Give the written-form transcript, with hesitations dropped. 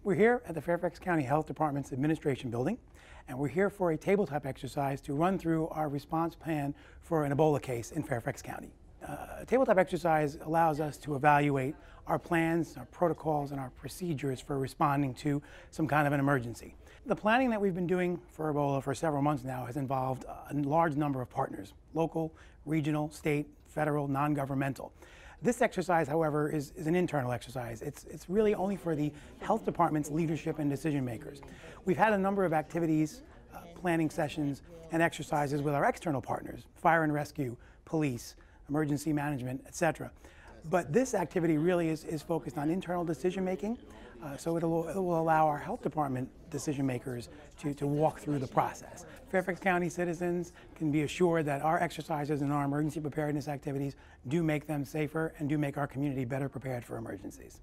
We're here at the Fairfax County Health Department's Administration Building, and we're here for a tabletop exercise to run through our response plan for an Ebola case in Fairfax County. A tabletop exercise allows us to evaluate our plans, our protocols, and our procedures for responding to some kind of an emergency. The planning that we've been doing for Ebola for several months now has involved a large number of partners: local, regional, state, federal, non-governmental. This exercise, however, is an internal exercise. It's really only for the health department's leadership and decision makers. We've had a number of activities, planning sessions, and exercises with our external partners: fire and rescue, police, emergency management, etc. But this activity really is focused on internal decision making, so it will allow our health department decision makers to walk through the process. Fairfax County citizens can be assured that our exercises and our emergency preparedness activities do make them safer and do make our community better prepared for emergencies.